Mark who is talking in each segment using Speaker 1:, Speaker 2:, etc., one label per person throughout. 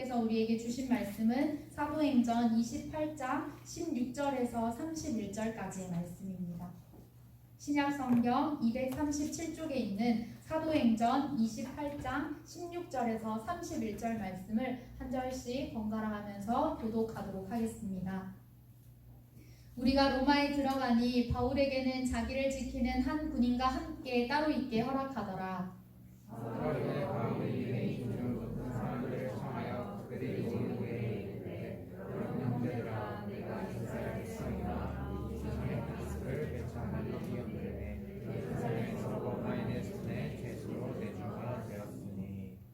Speaker 1: 하나님께서 우리에게 주신 말씀은 사도행전 28장 16절에서 31절까지의 말씀입니다. 신약성경 237쪽에 있는 사도행전 28장 16절에서 31절 말씀을 한 절씩 번갈아 가면서 교독하도록 하겠습니다. 우리가 로마에 들어가니 바울에게는 자기를 지키는 한 군인과 함께 따로 있게 허락하더라.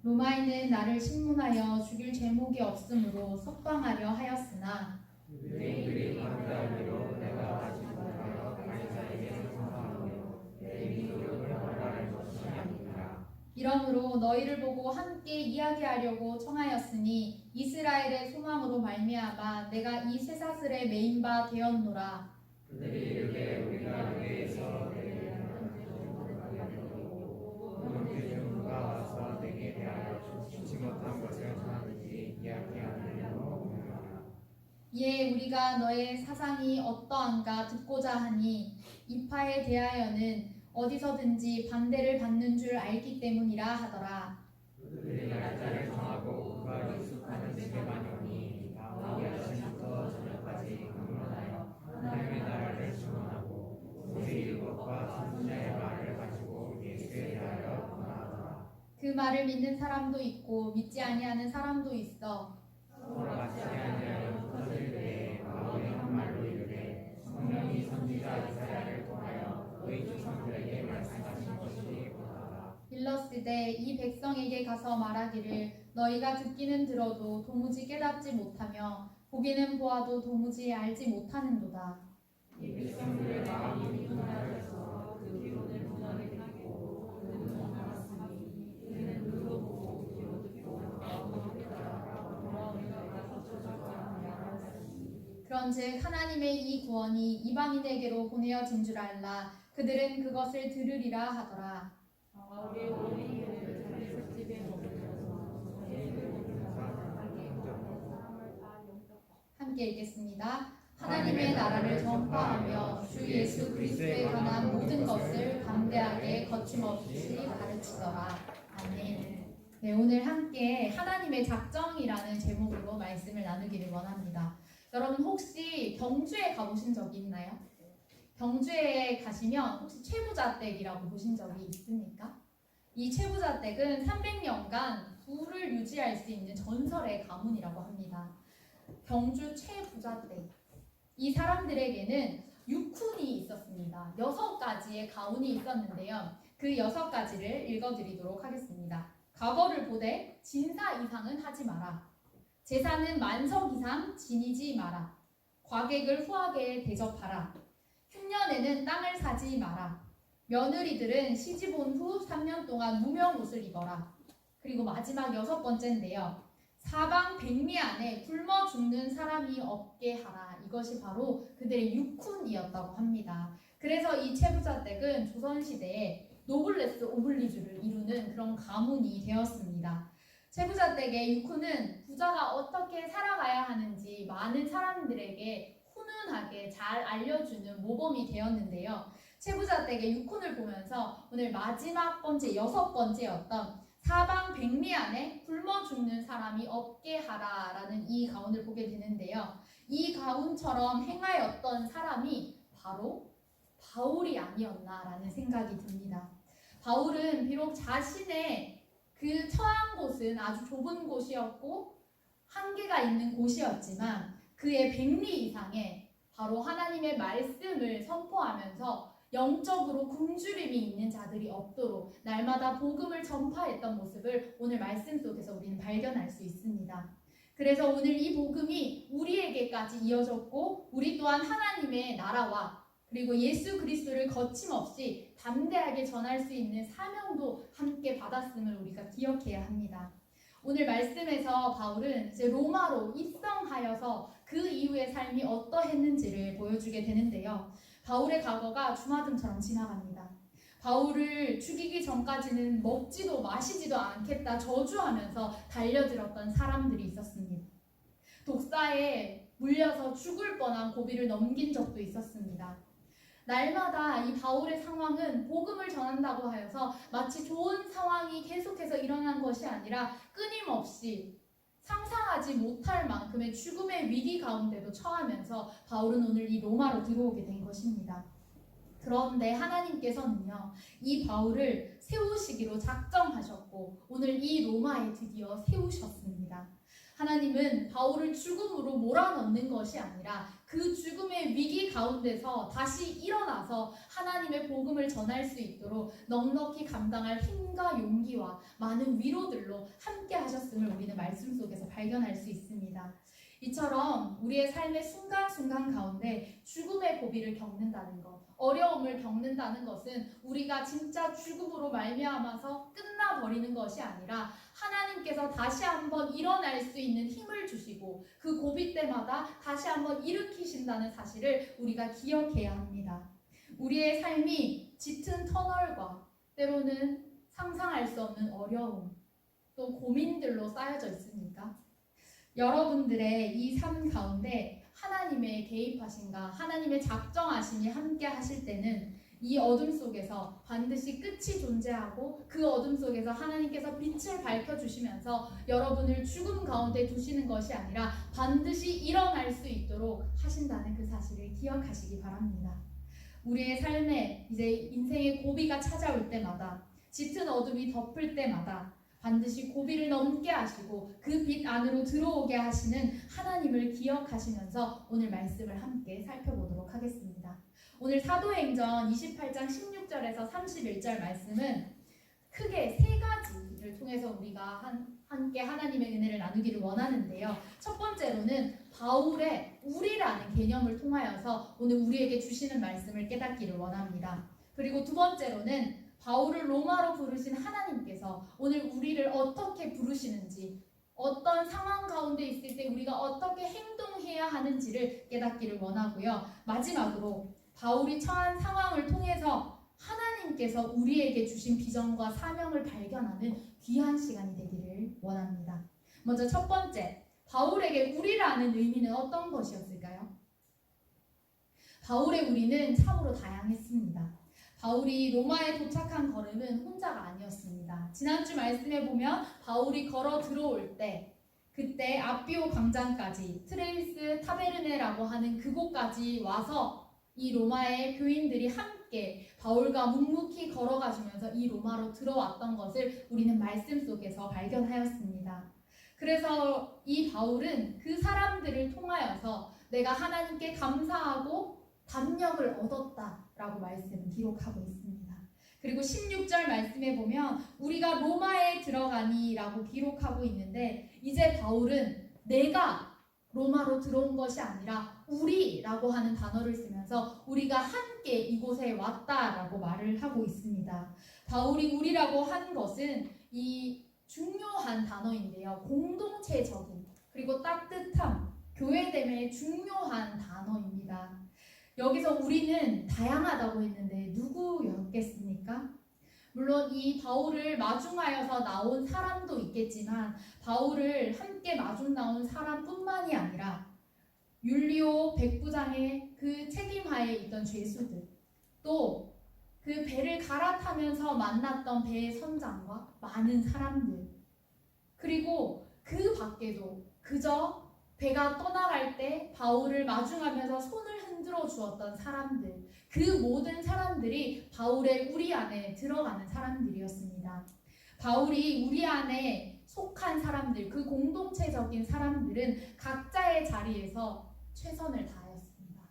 Speaker 1: 로마인은 나를 신문하여 죽일 죄목이 없으므로 석방하려 하였으나
Speaker 2: 유대인들이 반대하기로 내가 아직 못하여 가이사에게 상하며 내 민족을 허락할 것이 아니라.
Speaker 1: 이러므로 너희를 보고 함께 이야기하려고 청하였으니 이스라엘의 소망으로 말미암아 내가 이 쇠사슬에 매인 바 되었노라.
Speaker 2: 그들이 이르되 우리가 유대에서 누가 와서 내게 대하여 좋지 못한 것을 전하는지 이야기하느냐고 묻노라.
Speaker 1: 이에 우리가 너의 사상이 어떠한가 듣고자 하니 이파에 대하여는 어디서든지 반대를 받는 줄 알기 때문이라 하더라.
Speaker 2: 그들이 날짜를 정하고 그가 유숙하는 시대만이오니 바울이 아침부터 저녁까지 강론하여 하나님의 나라를 증언하고 오직 이것과 선지자의 말을 가지고 예수에 대하여 권하더라.
Speaker 1: 그 말을 믿는 사람도 있고 믿지 아니하는 사람도 있어.
Speaker 2: 서로 같이 아니하여 터질 때에 바울이 한 말로 이르되 성령이 선지자 이사야를 통하여 너희 조상들에게 말씀하신 것이 곧하다.
Speaker 1: 일러스되 이 백성에게 가서 말하기를 너희가 듣기는 들어도 도무지 깨닫지 못하며 보기는 보아도 도무지 알지 못하는도다.
Speaker 2: 이 백성들의 마음이 분하여서 그 기론을 분하게 됐고 그 눈은 감았으니 이는 눈으로 보고 귀로 듣고 마음으로 깨달아 돌아오리라 가서쳐졌지 아니하였으니.
Speaker 1: 그런즉 하나님의 이 구원이 이방인에게로 보내어진 줄 알라. 그들은 그것을 들으리라 하더라.
Speaker 2: 바울이 원인을 자기 집에 머물러서
Speaker 1: 함께 읽겠습니다. 하나님의 나라를 전파하며 주 예수 그리스도에 관한 모든 것을 담대하게 거침없이 가르치더라. 아멘. 네, 오늘 함께 하나님의 작정이라는 제목으로 말씀을 나누기를 원합니다. 여러분 혹시 경주에 가보신 적이 있나요? 경주에 가시면 혹시 최부자댁이라고 보신 적이 있습니까? 이 최부자댁은 300년간 부를 유지할 수 있는 전설의 가문이라고 합니다. 경주 최부자댁. 이 사람들에게는 육훈이 있었습니다. 6가지의 가훈이 있었는데요. 그 6가지를 읽어드리도록 하겠습니다. 과거를 보되 진사 이상은 하지 마라. 제사는 만석 이상 지니지 마라. 과객을 후하게 대접하라. 흉년에는 땅을 사지 마라. 며느리들은 시집 온 후 3년 동안 무명 옷을 입어라. 그리고 마지막 6번째인데요. 사방 백리 안에 굶어 죽는 사람이 없게 하라. 이것이 바로 그들의 육훈이었다고 합니다. 그래서 이 최부자댁은 조선시대에 노블레스 오블리주를 이루는 그런 가문이 되었습니다. 최부자댁의 육훈은 부자가 어떻게 살아가야 하는지 많은 사람들에게 훈훈하게 잘 알려주는 모범이 되었는데요. 최부자댁의 육훈을 보면서 오늘 마지막 번째 6번째였던 사방 백리 안에 굶어 죽는 사람이 없게 하라라는 이 가훈을 보게 되는데요. 이 가훈처럼 행하였던 사람이 바로 바울이 아니었나라는 생각이 듭니다. 바울은 비록 자신의 그 처한 곳은 아주 좁은 곳이었고 한계가 있는 곳이었지만 그의 백리 이상의 바로 하나님의 말씀을 선포하면서 영적으로 굶주림이 있는 자들이 없도록 날마다 복음을 전파했던 모습을 오늘 말씀 속에서 우리는 발견할 수 있습니다. 그래서 오늘 이 복음이 우리에게까지 이어졌고 우리 또한 하나님의 나라와 그리고 예수 그리스도를 거침없이 담대하게 전할 수 있는 사명도 함께 받았음을 우리가 기억해야 합니다. 오늘 말씀에서 바울은 이제 로마로 입성하여서 그 이후의 삶이 어떠했는지를 보여주게 되는데요. 바울의 과거가 주마등처럼 지나갑니다. 바울을 죽이기 전까지는 먹지도 마시지도 않겠다 저주하면서 달려들었던 사람들이 있었습니다. 독사에 물려서 죽을 뻔한 고비를 넘긴 적도 있었습니다. 날마다 이 바울의 상황은 복음을 전한다고 하여서 마치 좋은 상황이 계속해서 일어난 것이 아니라 끊임없이 상상하지 못할 만큼의 죽음의 위기 가운데도 처하면서 바울은 오늘 이 로마로 들어오게 된 것입니다. 그런데 하나님께서는요, 이 바울을 세우시기로 작정하셨고 오늘 이 로마에 드디어 세우셨습니다. 하나님은 바울을 죽음으로 몰아넣는 것이 아니라 그 죽음의 위기 가운데서 다시 일어나서 하나님의 복음을 전할 수 있도록 넉넉히 감당할 힘과 용기와 많은 위로들로 함께 하셨음을 우리는 말씀 속에서 발견할 수 있습니다. 이처럼 우리의 삶의 순간순간 가운데 죽음의 고비를 겪는다는 것, 어려움을 겪는다는 것은 우리가 진짜 죽음으로 말미암아서 끝나버리는 것이 아니라 하나님께서 다시 한번 일어날 수 있는 힘을 주시고 그 고비 때마다 다시 한번 일으키신다는 사실을 우리가 기억해야 합니다. 우리의 삶이 짙은 터널과 때로는 상상할 수 없는 어려움, 또 고민들로 쌓여져 있습니까? 여러분들의 이 삶 가운데 하나님의 개입하심과 하나님의 작정하심이 함께 하실 때는 이 어둠 속에서 반드시 끝이 존재하고 그 어둠 속에서 하나님께서 빛을 밝혀주시면서 여러분을 죽음 가운데 두시는 것이 아니라 반드시 일어날 수 있도록 하신다는 그 사실을 기억하시기 바랍니다. 우리의 삶에 이제 인생의 고비가 찾아올 때마다 짙은 어둠이 덮을 때마다 반드시 고비를 넘게 하시고 그 빛 안으로 들어오게 하시는 하나님을 기억하시면서 오늘 말씀을 함께 살펴보도록 하겠습니다. 오늘 사도행전 28장 16절에서 31절 말씀은 크게 세 가지를 통해서 우리가 함께 하나님의 은혜를 나누기를 원하는데요. 첫 번째로는 바울의 우리라는 개념을 통하여서 오늘 우리에게 주시는 말씀을 깨닫기를 원합니다. 그리고 두 번째로는 바울을 로마로 부르신 하나님께서 오늘 우리를 어떻게 부르시는지, 어떤 상황 가운데 있을 때 우리가 어떻게 행동해야 하는지를 깨닫기를 원하고요. 마지막으로 바울이 처한 상황을 통해서 하나님께서 우리에게 주신 비전과 사명을 발견하는 귀한 시간이 되기를 원합니다. 먼저 첫 번째, 바울에게 우리라는 의미는 어떤 것이었을까요? 바울의 우리는 참으로 다양했습니다. 바울이 로마에 도착한 걸음은 혼자가 아니었습니다. 지난주 말씀에 보면 바울이 걸어 들어올 때 그때 아비오 광장까지 트레이스 타베르네라고 하는 그곳까지 와서 이 로마의 교인들이 함께 바울과 묵묵히 걸어가주면서 이 로마로 들어왔던 것을 우리는 말씀 속에서 발견하였습니다. 그래서 이 바울은 그 사람들을 통하여서 내가 하나님께 감사하고 담력을 얻었다라고 말씀을 기록하고 있습니다. 그리고 16절 말씀에 보면 우리가 로마에 들어가니라고 기록하고 있는데 이제 바울은 내가 로마로 들어온 것이 아니라 우리라고 하는 단어를 쓰면서 우리가 함께 이곳에 왔다라고 말을 하고 있습니다. 바울이 우리라고 한 것은 이 중요한 단어인데요. 공동체적인 그리고 따뜻함, 교회됨의 중요한 단어입니다. 여기서 우리는 다양하다고 했는데 누구였겠습니까? 물론 이 바울을 마중하여서 나온 사람도 있겠지만 바울을 함께 마중 나온 사람뿐만이 아니라 율리오 백부장의 그 책임하에 있던 죄수들, 또 그 배를 갈아타면서 만났던 배의 선장과 많은 사람들, 그리고 그 밖에도 그저 배가 떠나갈 때 바울을 마중하면서 손을 흔들어 주었던 사람들, 그 모든 사람들이 바울의 우리 안에 들어가는 사람들이었습니다. 바울이 우리 안에 속한 사람들, 그 공동체적인 사람들은 각자의 자리에서 최선을 다하였습니다.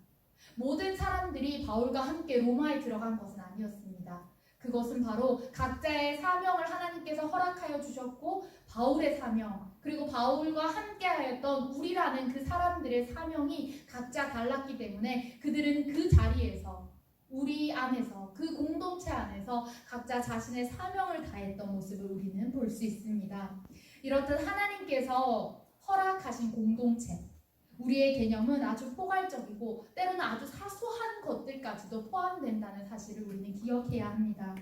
Speaker 1: 모든 사람들이 바울과 함께 로마에 들어간 것은 아니었습니다. 그것은 바로 각자의 사명을 하나님께서 허락하여 주셨고 바울의 사명, 그리고 바울과 함께하였던 우리라는 그 사람들의 사명이 각자 달랐기 때문에 그들은 그 자리에서 우리 안에서 그 공동체 안에서 각자 자신의 사명을 다했던 모습을 우리는 볼 수 있습니다. 이렇듯 하나님께서 허락하신 공동체, 우리의 개념은 아주 포괄적이고 때로는 아주 사소한 것들까지도 포함된다는 사실을 우리는 기억해야 합니다.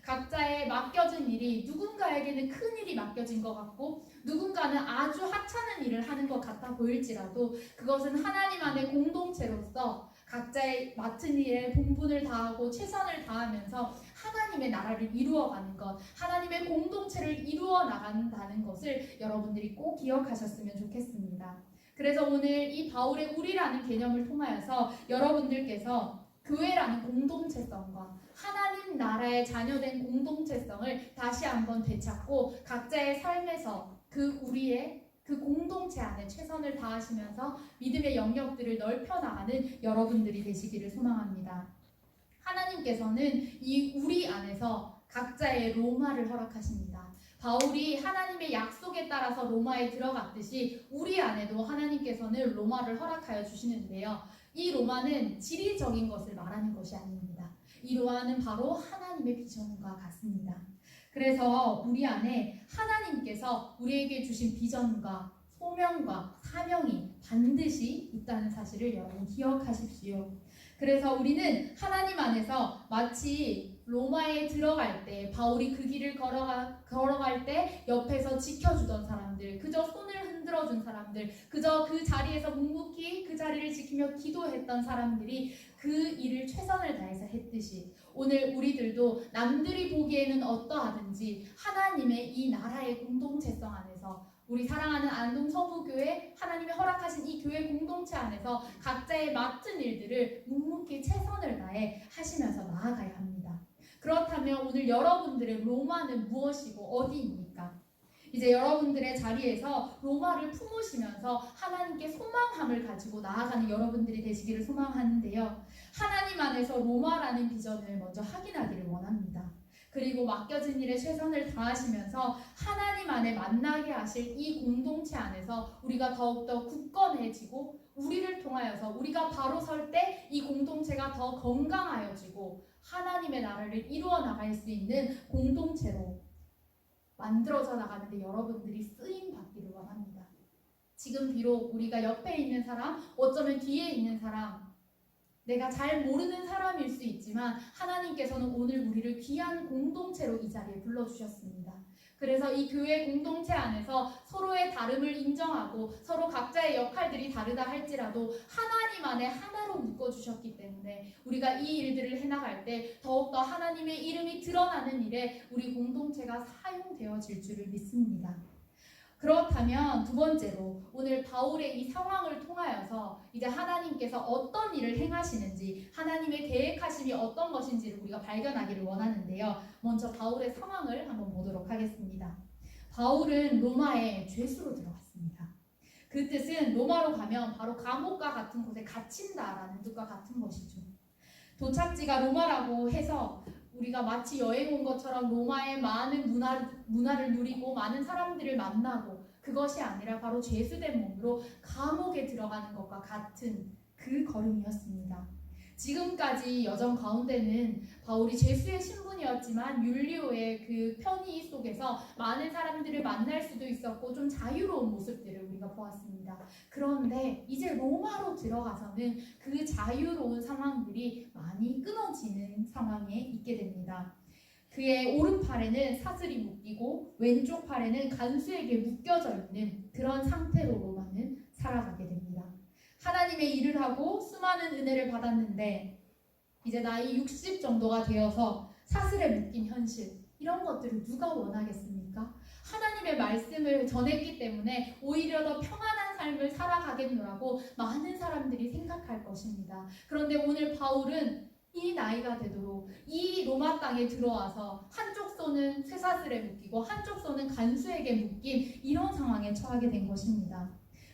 Speaker 1: 각자의 맡겨진 일이 누군가에게는 큰 일이 맡겨진 것 같고 누군가는 아주 하찮은 일을 하는 것 같아 보일지라도 그것은 하나님 안의 공동체로서 각자의 맡은 일에 본분을 다하고 최선을 다하면서 하나님의 나라를 이루어가는 것, 하나님의 공동체를 이루어 나간다는 것을 여러분들이 꼭 기억하셨으면 좋겠습니다. 그래서 오늘 이 바울의 우리라는 개념을 통하여서 여러분들께서 교회라는 공동체성과 하나님 나라의 자녀된 공동체성을 다시 한번 되찾고 각자의 삶에서 우리의 그 공동체 안에 최선을 다하시면서 믿음의 영역들을 넓혀 나가는 여러분들이 되시기를 소망합니다. 하나님께서는 이 우리 안에서 각자의 로마를 허락하십니다. 바울이 하나님의 약속에 따라서 로마에 들어갔듯이 우리 안에도 하나님께서는 로마를 허락하여 주시는데요. 이 로마는 지리적인 것을 말하는 것이 아닙니다. 이 로마는 바로 하나님의 비전과 같습니다. 그래서 우리 안에 하나님께서 우리에게 주신 비전과 소명과 사명이 반드시 있다는 사실을 여러분 기억하십시오. 그래서 우리는 하나님 안에서 마치 로마에 들어갈 때 바울이 그 길을 걸어갈 때 옆에서 지켜주던 사람들, 그저 손을 흔들어준 사람들, 그저 그 자리에서 묵묵히 그 자리를 지키며 기도했던 사람들이 그 일을 최선을 다해서 했듯이 오늘 우리들도 남들이 보기에는 어떠하든지 하나님의 이 나라의 공동체성 안에서 우리 사랑하는 안동 서부교회 하나님이 허락하신 이 교회 공동체 안에서 각자의 맡은 일들을 묵묵히 최선을 다해 하시면서 나아가야 합니다. 그렇다면 오늘 여러분들의 로마는 무엇이고 어디입니까? 이제 여러분들의 자리에서 로마를 품으시면서 하나님께 소망함을 가지고 나아가는 여러분들이 되시기를 소망하는데요. 하나님 안에서 로마라는 비전을 먼저 확인하기를 원합니다. 그리고 맡겨진 일에 최선을 다하시면서 하나님 안에 만나게 하실 이 공동체 안에서 우리가 더욱더 굳건해지고 우리를 통하여서 우리가 바로 설 때 이 공동체가 더 건강하여지고 하나님의 나라를 이루어 나갈 수 있는 공동체로 만들어져 나가는데 여러분들이 쓰임 받기를 원합니다. 지금 비록 우리가 옆에 있는 사람, 어쩌면 뒤에 있는 사람, 내가 잘 모르는 사람일 수 있지만 하나님께서는 오늘 우리를 귀한 공동체로 이 자리에 불러주셨습니다. 그래서 이 교회 공동체 안에서 서로의 다름을 인정하고 서로 각자의 역할들이 다르다 할지라도 하나님 안에 하나로 묶어주셨기 때문에 우리가 이 일들을 해나갈 때 더욱더 하나님의 이름이 드러나는 일에 우리 공동체가 사용되어질 줄을 믿습니다. 그렇다면 두 번째로 오늘 바울의 이 상황을 통하여서 이제 하나님께서 어떤 일을 행하시는지 하나님의 계획하심이 어떤 것인지를 우리가 발견하기를 원하는데요. 먼저 바울의 상황을 한번 보도록 하겠습니다. 바울은 로마에 죄수로 들어갔습니다. 그 뜻은 로마로 가면 바로 감옥과 같은 곳에 갇힌다라는 뜻과 같은 것이죠. 도착지가 로마라고 해서 우리가 마치 여행 온 것처럼 로마의 많은 문화를 누리고 많은 사람들을 만나고 그것이 아니라 바로 죄수된 몸으로 감옥에 들어가는 것과 같은 그 걸음이었습니다. 지금까지 여정 가운데는 바울이 죄수의 신분이었지만 율리오의 그 편의 속에서 많은 사람들을 만날 수도 있었고 좀 자유로운 모습들을 우리가 보았습니다. 그런데 이제 로마로 들어가서는 그 자유로운 상황들이 많이 끊어지는 상황에 있게 됩니다. 그의 오른팔에는 사슬이 묶이고 왼쪽 팔에는 간수에게 묶여져 있는 그런 상태로 로마는 살아가게 됩니다. 하나님의 일을 하고 수많은 은혜를 받았는데 이제 나이 60 정도가 되어서 사슬에 묶인 현실, 이런 것들을 누가 원하겠습니까? 하나님의 말씀을 전했기 때문에 오히려 더 평안한 삶을 살아가겠노라고 많은 사람들이 생각할 것입니다. 그런데 오늘 바울은 이 나이가 되도록 이 로마 땅에 들어와서 한쪽 손은 쇠사슬에 묶이고 한쪽 손은 간수에게 묶인 이런 상황에 처하게 된 것입니다.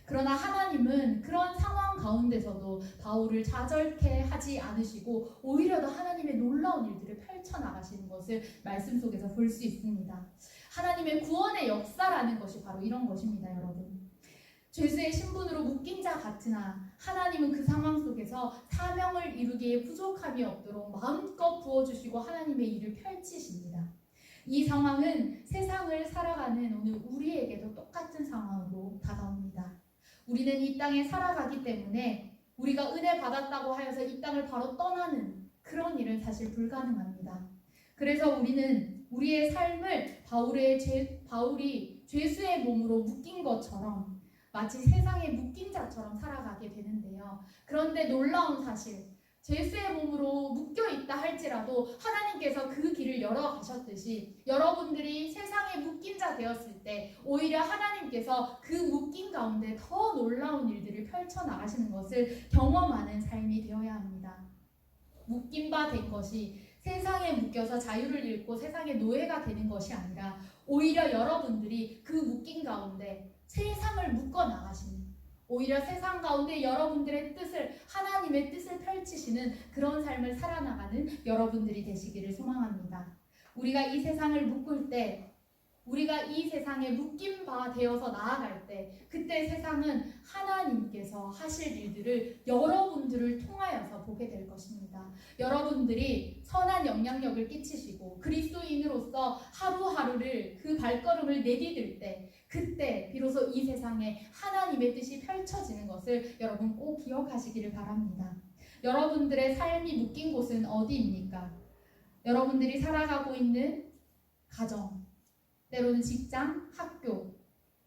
Speaker 1: 그러나 하나님은 그런 상황 가운데서도 바울을 좌절케 하지 않으시고 오히려 더 하나님의 놀라운 일들을 펼쳐나가시는 것을 말씀 속에서 볼 수 있습니다. 하나님의 구원의 역사라는 것이 바로 이런 것입니다, 여러분. 죄수의 신분으로 묶인 자 같으나 하나님은 그 상황 속에서 사명을 이루기에 부족함이 없도록 마음껏 부어주시고 하나님의 일을 펼치십니다. 이 상황은 세상을 살아가는 오늘 우리에게도 똑같은 상황으로 다가옵니다. 우리는 이 땅에 살아가기 때문에 우리가 은혜 받았다고 하여서 이 땅을 바로 떠나는 그런 일은 사실 불가능합니다. 그래서 우리는 우리의 삶을 바울이 죄수의 몸으로 묶인 것처럼 마치 세상에 묶인 자처럼 살아가게 되는데요. 그런데 놀라운 사실, 죄수의 몸으로 묶여 있다 할지라도 하나님께서 그 길을 열어가셨듯이 여러분들이 세상에 묶인 자 되었을 때 오히려 하나님께서 그 묶인 가운데 더 놀라운 일들을 펼쳐나가시는 것을 경험하는 삶이 되어야 합니다. 묶인 바 된 것이 세상에 묶여서 자유를 잃고 세상의 노예가 되는 것이 아니라 오히려 여러분들이 그 묶인 가운데 세상을 묶어 나가시는, 오히려 세상 가운데 여러분들의 뜻을, 하나님의 뜻을 펼치시는 그런 삶을 살아나가는 여러분들이 되시기를 소망합니다. 우리가 이 세상을 묶을 때, 우리가 이 세상에 묶인 바 되어서 나아갈 때, 그때 세상은 하나님께서 하실 일들을 여러분들을 통하여서 보게 될 것입니다. 여러분들이 선한 영향력을 끼치시고 그리스도인으로서 하루하루를 그 발걸음을 내디딜 때, 그때 비로소 이 세상에 하나님의 뜻이 펼쳐지는 것을 여러분 꼭 기억하시기를 바랍니다. 여러분들의 삶이 묶인 곳은 어디입니까? 여러분들이 살아가고 있는 가정, 때로는 직장, 학교,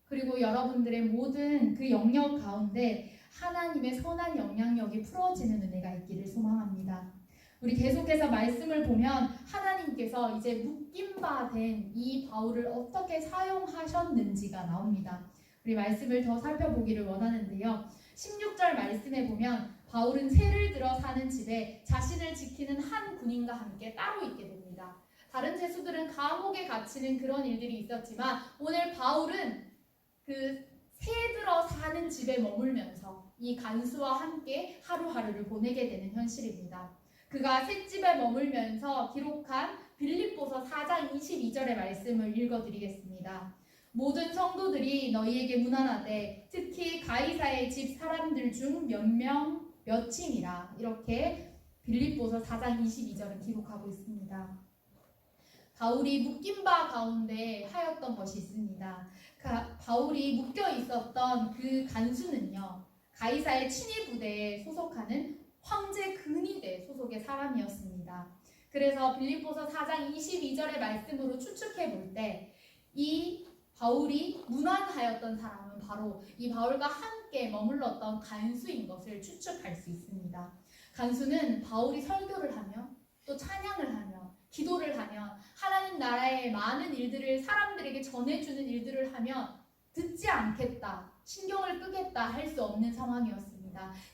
Speaker 1: 그리고 여러분들의 모든 그 영역 가운데 하나님의 선한 영향력이 풀어지는 은혜가 있기를 소망합니다. 우리 계속해서 말씀을 보면 하나님께서 이제 묶인 바 된 이 바울을 어떻게 사용하셨는지가 나옵니다. 우리 말씀을 더 살펴보기를 원하는데요. 16절 말씀에 보면 바울은 새를 들어 사는 집에 자신을 지키는 한 군인과 함께 따로 있게 됩니다. 다른 죄수들은 감옥에 갇히는 그런 일들이 있었지만 오늘 바울은 그 새 들어 사는 집에 머물면서 이 간수와 함께 하루하루를 보내게 되는 현실입니다. 그가 셋집에 머물면서 기록한 빌립보서 4장 22절의 말씀을 읽어드리겠습니다. 모든 성도들이 너희에게 문안하되 특히 가이사의 집 사람들 중 몇 명 몇임이라, 이렇게 빌립보서 4장 22절은 기록하고 있습니다. 바울이 묶인 바 가운데 하였던 것이 있습니다. 바울이 묶여 있었던 그 간수는요, 가이사의 친위 부대에 소속하는 황제 근위대 소속의 사람이었습니다. 그래서 빌립보서 4장 22절의 말씀으로 추측해 볼 때 이 바울이 문안하였던 사람은 바로 이 바울과 함께 머물렀던 간수인 것을 추측할 수 있습니다. 간수는 바울이 설교를 하며 또 찬양을 하며 기도를 하면 하나님 나라의 많은 일들을 사람들에게 전해주는 일들을 하면 듣지 않겠다, 신경을 끄겠다 할 수 없는 상황이었습니다.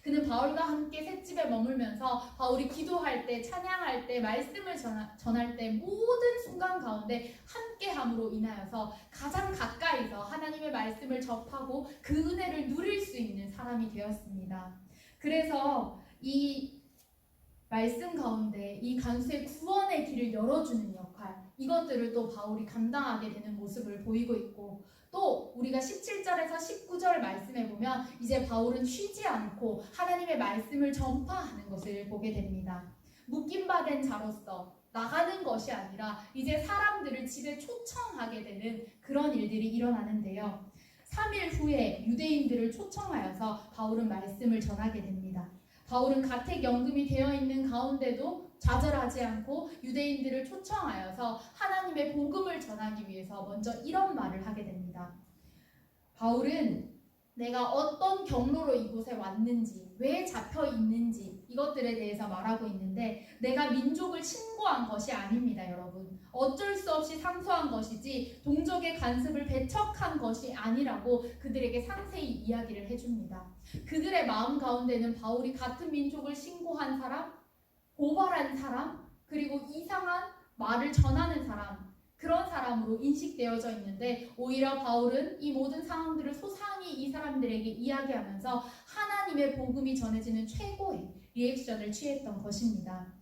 Speaker 1: 그는 바울과 함께 셋집에 머물면서 바울이 기도할 때, 찬양할 때, 말씀을 전할 때 모든 순간 가운데 함께함으로 인하여서 가장 가까이서 하나님의 말씀을 접하고 그 은혜를 누릴 수 있는 사람이 되었습니다. 그래서 이 말씀 가운데 이 간수의 구원의 길을 열어주는 역할, 이것들을 또 바울이 감당하게 되는 모습을 보이고 있고, 또 우리가 17절에서 19절 말씀에 보면 이제 바울은 쉬지 않고 하나님의 말씀을 전파하는 것을 보게 됩니다. 묶임 바 된 자로서 나가는 것이 아니라 이제 사람들을 집에 초청하게 되는 그런 일들이 일어나는데요. 3일 후에 유대인들을 초청하여서 바울은 말씀을 전하게 됩니다. 바울은 가택연금이 되어 있는 가운데도 좌절하지 않고 유대인들을 초청하여서 하나님의 복음을 전하기 위해서 먼저 이런 말을 하게 됩니다. 바울은 내가 어떤 경로로 이곳에 왔는지, 왜 잡혀 있는지 이것들에 대해서 말하고 있는데, 내가 민족을 신고한 것이 아닙니다, 여러분. 어쩔 수 없이 상소한 것이지 동족의 간섭을 배척한 것이 아니라고 그들에게 상세히 이야기를 해줍니다. 그들의 마음 가운데는 바울이 같은 민족을 신고한 사람, 고발한 사람, 그리고 이상한 말을 전하는 사람, 그런 사람으로 인식되어져 있는데, 오히려 바울은 이 모든 상황들을 소상히 이 사람들에게 이야기하면서 하나님의 복음이 전해지는 최고의 리액션을 취했던 것입니다.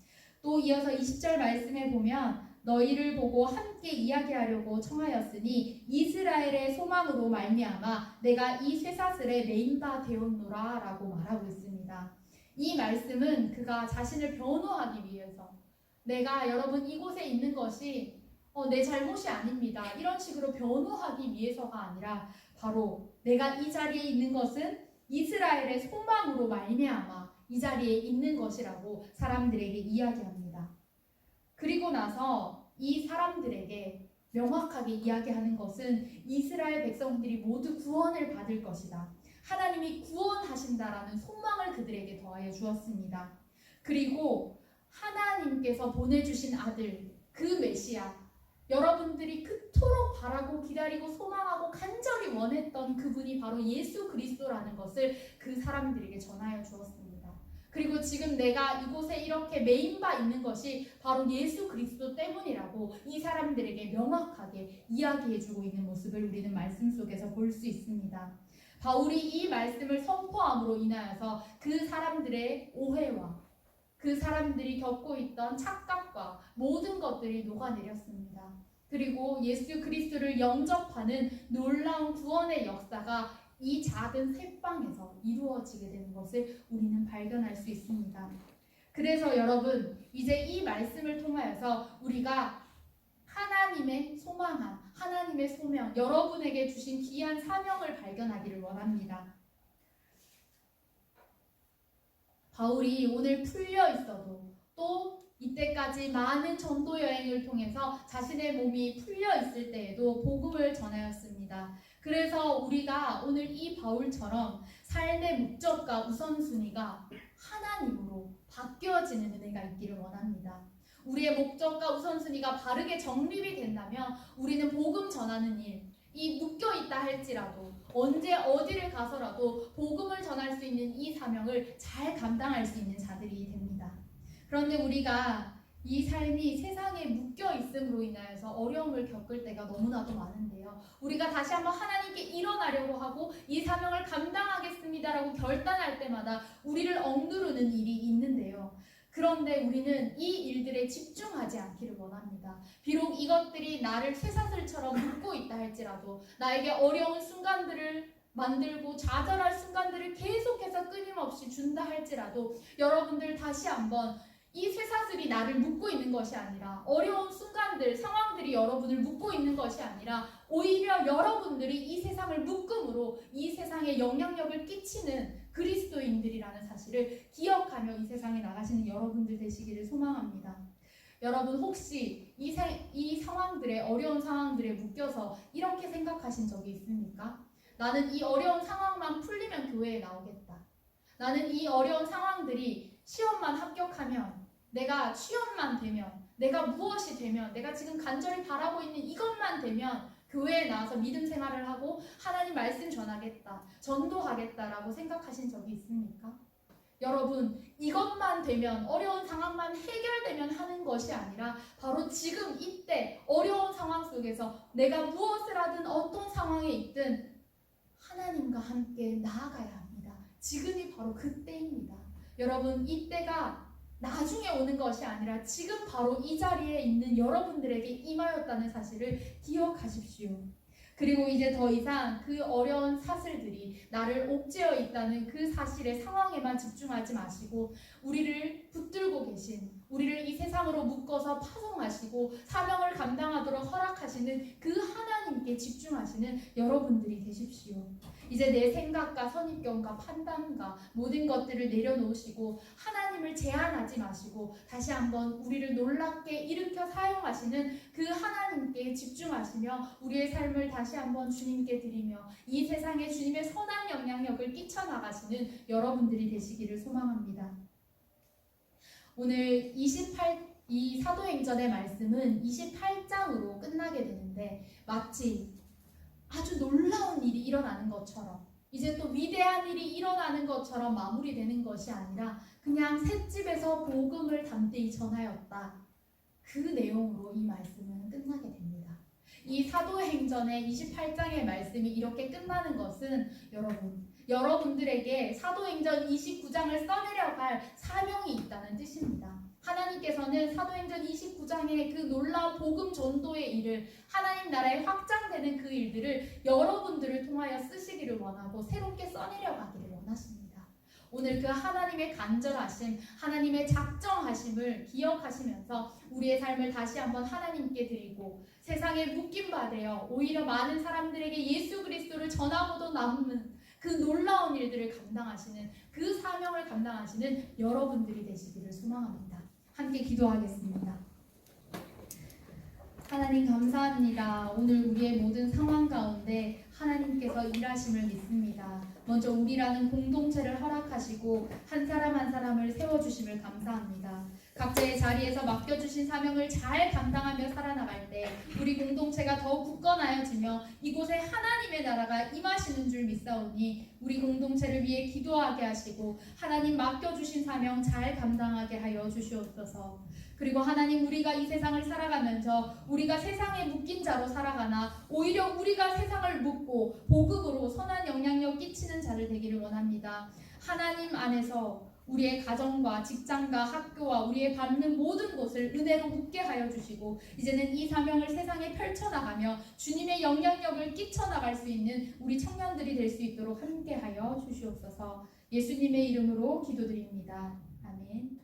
Speaker 1: 또 이어서 20절 말씀에 보면 너희를 보고 함께 이야기하려고 청하였으니 이스라엘의 소망으로 말미암아 내가 이 쇠사슬에 매인 바 되었노라 라고 말하고 있습니다. 이 말씀은 그가 자신을 변호하기 위해서, 내가 여러분 이곳에 있는 것이 내 잘못이 아닙니다, 이런 식으로 변호하기 위해서가 아니라 바로 내가 이 자리에 있는 것은 이스라엘의 소망으로 말미암아 이 자리에 있는 것이라고 사람들에게 이야기합니다. 그리고 나서 이 사람들에게 명확하게 이야기하는 것은 이스라엘 백성들이 모두 구원을 받을 것이다. 하나님이 구원하신다라는 소망을 그들에게 더하여 주었습니다. 그리고 하나님께서 보내주신 아들, 그 메시아, 여러분들이 그토록 바라고 기다리고 소망하고 간절히 원했던 그분이 바로 예수 그리스도라는 것을 그 사람들에게 전하여 주었습니다. 그리고 지금 내가 이곳에 이렇게 메인 바 있는 것이 바로 예수 그리스도 때문이라고 이 사람들에게 명확하게 이야기해주고 있는 모습을 우리는 말씀 속에서 볼 수 있습니다. 바울이 이 말씀을 선포함으로 인하여서 그 사람들의 오해와 그 사람들이 겪고 있던 착각과 모든 것들이 녹아내렸습니다. 그리고 예수 그리스도를 영접하는 놀라운 구원의 역사가 이 작은 셋방에서 이루어지게 되는 것을 우리는 발견할 수 있습니다. 그래서 여러분, 이제 이 말씀을 통하여서 우리가 하나님의 소망함, 하나님의 소명, 여러분에게 주신 귀한 사명을 발견하기를 원합니다. 바울이 오늘 풀려 있어도 또 이때까지 많은 전도 여행을 통해서 자신의 몸이 풀려 있을 때에도 복음을 전하였습니다. 그래서 우리가 오늘 이 바울처럼 삶의 목적과 우선순위가 하나님으로 바뀌어지는 은혜가 있기를 원합니다. 우리의 목적과 우선순위가 바르게 정립이 된다면 우리는 복음 전하는 일, 이 묶여있다 할지라도 언제 어디를 가서라도 복음을 전할 수 있는 이 사명을 잘 감당할 수 있는 자들이 됩니다. 그런데 우리가 이 삶이 세상에 묶여 있음으로 인하여서 어려움을 겪을 때가 너무나도 많은데요. 우리가 다시 한번 하나님께 일어나려고 하고 이 사명을 감당하겠습니다라고 결단할 때마다 우리를 억누르는 일이 있는데요. 그런데 우리는 이 일들에 집중하지 않기를 원합니다. 비록 이것들이 나를 쇠사슬처럼 묶고 있다 할지라도 나에게 어려운 순간들을 만들고 좌절할 순간들을 계속해서 끊임없이 준다 할지라도 여러분들 다시 한번 이 쇠사슬이 나를 묶고 있는 것이 아니라 어려운 순간들, 상황들이 여러분을 묶고 있는 것이 아니라 오히려 여러분들이 이 세상을 묶음으로 이 세상에 영향력을 끼치는 그리스도인들이라는 사실을 기억하며 이 세상에 나가시는 여러분들 되시기를 소망합니다. 여러분 혹시 이 상황들에 어려운 상황들에 묶여서 이렇게 생각하신 적이 있습니까? 나는 이 어려운 상황만 풀리면 교회에 나오겠다. 나는 이 어려운 상황들이 시험만 합격하면 내가 취업만 되면 내가 무엇이 되면 내가 지금 간절히 바라고 있는 이것만 되면 교회에 나와서 믿음 생활을 하고 하나님 말씀 전하겠다, 전도하겠다라고 생각하신 적이 있습니까? 여러분 이것만 되면 어려운 상황만 해결되면 하는 것이 아니라 바로 지금 이때 어려운 상황 속에서 내가 무엇을 하든 어떤 상황에 있든 하나님과 함께 나아가야 합니다. 지금이 바로 그때입니다. 여러분 이때가 나중에 오는 것이 아니라 지금 바로 이 자리에 있는 여러분들에게 임하였다는 사실을 기억하십시오. 그리고 이제 더 이상 그 어려운 사슬들이 나를 옥죄어 있다는 그 사실의 상황에만 집중하지 마시고 우리를 붙들고 계신, 우리를 이 세상으로 묶어서 파송하시고 사명을 감당하도록 허락하시는 그 하나님께 집중하시는 여러분들이 되십시오. 이제 내 생각과 선입견과 판단과 모든 것들을 내려놓으시고 하나님을 제한하지 마시고 다시 한번 우리를 놀랍게 일으켜 사용하시는 그 하나님께 집중하시며 우리의 삶을 다시 한번 주님께 드리며 이 세상에 주님의 선한 영향력을 끼쳐나가시는 여러분들이 되시기를 소망합니다. 오늘 이 사도행전의 말씀은 28장으로 끝나게 되는데 마치 아주 놀라운 일이 일어나는 것처럼 이제 또 위대한 일이 일어나는 것처럼 마무리되는 것이 아니라 그냥 셋집에서 복음을 담대히 전하였다. 그 내용으로 이 말씀은 끝나게 됩니다. 이 사도행전의 28장의 말씀이 이렇게 끝나는 것은 여러분들에게 사도행전 29장을 써내려갈 사명이 있다는 뜻입니다. 하나님께서는 사도행전 29장의 그 놀라운 복음 전도의 일을 하나님 나라에 확장되는 그 일들을 여러분들을 통하여 쓰시기를 원하고 새롭게 써내려가기를 원하십니다. 오늘 그 하나님의 간절하심, 하나님의 작정하심을 기억하시면서 우리의 삶을 다시 한번 하나님께 드리고 세상에 묶임 받아 오히려 많은 사람들에게 예수 그리스도를 전하고도 남는 그 놀라운 놀라운 일들을 감당하시는 그 사명을 감당하시는 여러분들이 되시기를 소망합니다. 함께 기도하겠습니다. 하나님 감사합니다. 오늘 우리의 모든 상황 가운데 하나님께서 일하심을 믿습니다. 먼저 우리라는 공동체를 허락하시고 한 사람 한 사람을 세워주심을 감사합니다. 각자의 자리에서 맡겨주신 사명을 잘 감당하며 살아나갈 때 우리 공동체가 더욱 굳건하여지며 이곳에 하나님의 나라가 임하시는 줄 믿사오니 우리 공동체를 위해 기도하게 하시고 하나님 맡겨주신 사명 잘 감당하게 하여 주시옵소서. 그리고 하나님, 우리가 이 세상을 살아가면서 우리가 세상에 묶인 자로 살아가나 오히려 우리가 세상을 묶고 복음으로 선한 영향력 끼치는 자를 되기를 원합니다. 하나님 안에서 우리의 가정과 직장과 학교와 우리의 받는 모든 곳을 은혜로 묶게 하여 주시고 이제는 이 사명을 세상에 펼쳐나가며 주님의 영향력을 끼쳐나갈 수 있는 우리 청년들이 될 수 있도록 함께 하여 주시옵소서. 예수님의 이름으로 기도드립니다. 아멘.